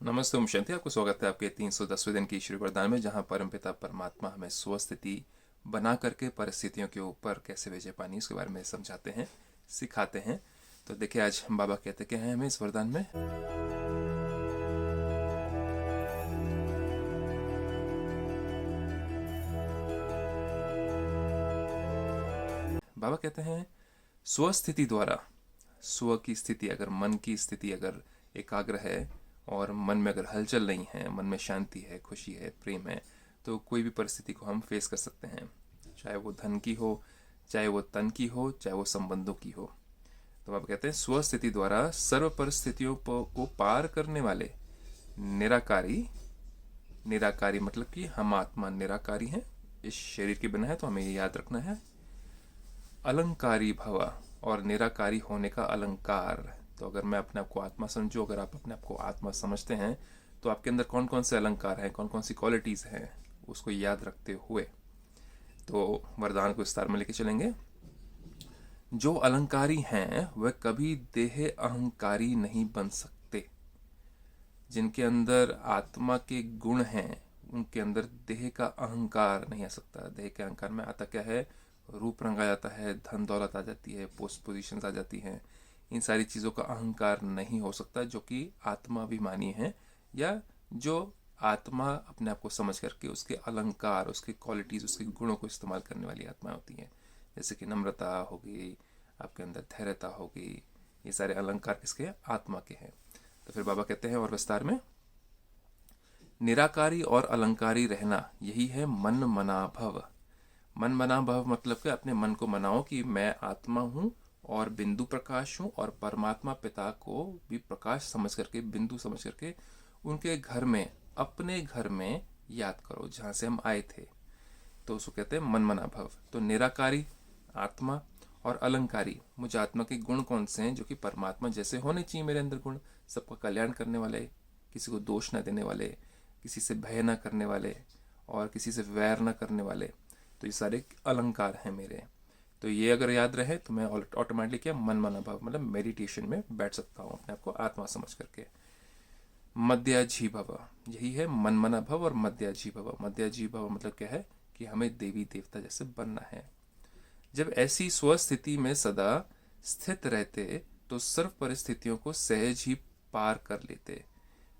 नमस्ते, ओम शांति। आपको स्वागत है आपके 310वें दिन की श्री वरदान में, जहाँ परमपिता परमात्मा हमें स्वस्थिति बना करके परिस्थितियों के ऊपर कैसे विजय पानी उसके बारे में समझाते हैं, सिखाते हैं। तो देखिए, आज हम बाबा कहते क्या हैं हमें इस वरदान में। बाबा कहते हैं स्वस्थिति द्वारा, स्व की स्थिति अगर, मन की स्थिति अगर एकाग्र है और मन में अगर हलचल नहीं है, मन में शांति है, खुशी है, प्रेम है, तो कोई भी परिस्थिति को हम फेस कर सकते हैं, चाहे वो धन की हो, चाहे वो तन की हो, चाहे वो संबंधों की हो। तो आप कहते हैं स्वस्थिति द्वारा सर्व परिस्थितियों को पार करने वाले निराकारी, निराकारी मतलब कि हम आत्मा निराकारी हैं, इस शरीर के बिना है, तो हमें ये याद रखना है। अलंकारी भव, और निराकारी होने का अलंकार। तो अगर मैं अपने आप को आत्मा समझूं, अगर आप अपने आप को आत्मा समझते हैं, तो आपके अंदर कौन कौन से अलंकार हैं, कौन कौन सी क्वालिटीज़ हैं, उसको याद रखते हुए तो वरदान को विस्तार में लेके चलेंगे। जो अलंकारी हैं वह कभी देह अहंकारी नहीं बन सकते। जिनके अंदर आत्मा के गुण हैं, उनके अंदर देह का अहंकार नहीं आ सकता। देह के अहंकार में आता क्या है? रूप रंग आ जाता है, धन दौलत आ जाती है, पोस्ट पोजीशंस आ जाती हैं। इन सारी चीज़ों का अहंकार नहीं हो सकता, जो कि आत्माभिमानी है, या जो आत्मा अपने आप को समझ करके उसके अलंकार, उसके क्वालिटीज़, उसके गुणों को इस्तेमाल करने वाली आत्माएं होती हैं। जैसे कि नम्रता हो गई, आपके अंदर धैर्यता हो गई, ये सारे अलंकार किसके? आत्मा के हैं। तो फिर बाबा कहते हैं और विस्तार में, निराकारी और अलंकारी रहना यही है मन मना भव। मन मना भव मतलब कि अपने मन को मनाओ कि मैं आत्मा हूँ और बिंदु प्रकाश हूँ, और परमात्मा पिता को भी प्रकाश समझ करके, बिंदु समझ करके उनके घर में, अपने घर में याद करो जहाँ से हम आए थे। तो उसको कहते हैं मन मना भव। तो निराकारी आत्मा और अलंकारी, मुझे आत्मा के गुण कौन से हैं? जो कि परमात्मा जैसे होने चाहिए मेरे अंदर गुण, सबका कल्याण करने वाले, किसी को दोष न देने वाले, किसी से भय न करने वाले, और किसी से वैर न करने वाले। तो ये सारे अलंकार हैं मेरे। तो ये अगर याद रहे तो मैं ऑटोमेटिकली क्या, मन मना भाव मतलब मेडिटेशन में बैठ सकता हूँ अपने आप को आत्मा समझ करके। मध्याजी भव, यही है मन मना भव और मध्याजी भव। मध्याजी भव मतलब क्या है? कि हमें देवी देवता जैसे बनना है। जब ऐसी स्वस्थिति में सदा स्थित रहते तो सर्व परिस्थितियों को सहज ही पार कर लेते।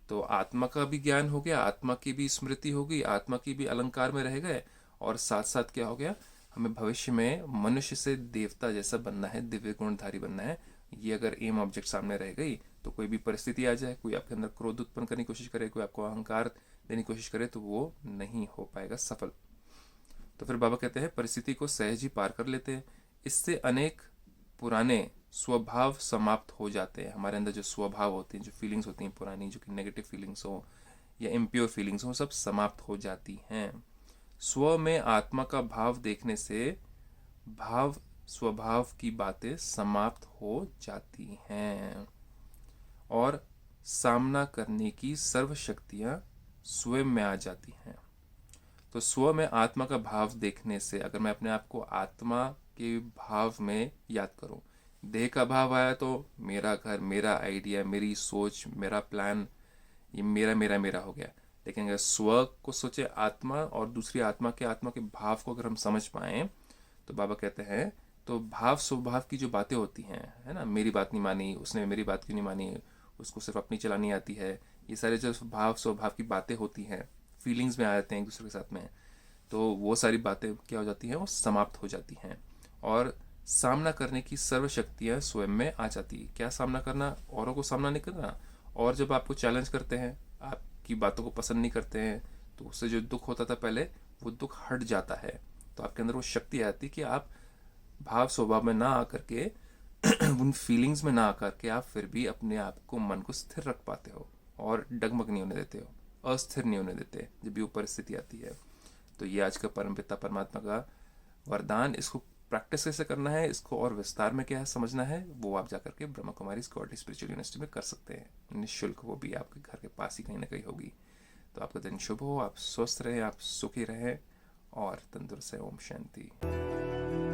तो आत्मा का भी ज्ञान हो गया, आत्मा की भी स्मृति हो गई, आत्मा की भी अलंकार में रह गए, और साथ साथ क्या हो गया, हमें भविष्य में मनुष्य से देवता जैसा बनना है, दिव्य गुणधारी बनना है। ये अगर एम ऑब्जेक्ट सामने रह गई, तो कोई भी परिस्थिति आ जाए, कोई आपके अंदर क्रोध उत्पन्न करने की कोशिश करे, कोई आपको अहंकार देने की कोशिश करे, तो वो नहीं हो पाएगा सफल। तो फिर बाबा कहते हैं परिस्थिति को सहज ही पार कर लेते हैं। इससे अनेक पुराने स्वभाव समाप्त हो जाते हैं। हमारे अंदर जो स्वभाव होते हैं, जो फीलिंग्स होती हैं पुरानी, जो कि नेगेटिव फीलिंग्स हो या इम्प्योर फीलिंग्स हो, सब समाप्त हो जाती हैं। स्व में आत्मा का भाव देखने से भाव स्वभाव की बातें समाप्त हो जाती हैं, और सामना करने की सर्व शक्तियां स्वयं में आ जाती हैं। तो स्व में आत्मा का भाव देखने से, अगर मैं अपने आप को आत्मा के भाव में याद करूं, देह का भाव आया तो मेरा घर, मेरा आइडिया, मेरी सोच, मेरा प्लान, ये मेरा मेरा मेरा हो गया। लेकिन अगर स्व को सोचे आत्मा, और दूसरी आत्मा के भाव को अगर हम समझ पाए, तो बाबा कहते हैं तो भाव स्वभाव की जो बातें होती हैं, है ना, मेरी बात नहीं मानी उसने, मेरी बात क्यों नहीं मानी, उसको सिर्फ अपनी चलानी आती है, ये सारे जो भाव स्वभाव की बातें होती हैं, फीलिंग्स में आ जाते हैं एक दूसरे के साथ में, तो वो सारी बातें क्या हो जाती हैं? वो समाप्त हो जाती हैं, और सामना करने की सर्व शक्तियाँ स्वयं में आ जाती है। क्या सामना करना? औरों को सामना नहीं करना। और जब आपको चैलेंज करते हैं, आपकी बातों को पसंद नहीं करते हैं, तो उससे जो दुख होता था पहले, वो दुख हट जाता है। तो आपके अंदर वो शक्ति आती है कि आप भाव स्वभाव में ना आकर के उन फीलिंग्स में ना आकर के आप फिर भी अपने आप को, मन को स्थिर रख पाते हो, और डगमग नहीं होने देते हो, अस्थिर नहीं होने देते जब भी वो परिस्थिति आती है। तो ये आज का परमपिता परमात्मा का वरदान। इसको प्रैक्टिस कैसे करना है, इसको और विस्तार में क्या है समझना है, वो आप जाकर के Brahma Kumari God spiritual university में कर सकते हैं निःशुल्क। वो भी आपके घर के पास ही कहीं ना कहीं होगी। तो आपका दिन शुभ हो, आप स्वस्थ रहें, आप सुखी रहें और तंदुरुस्त रहें। ओम शांति।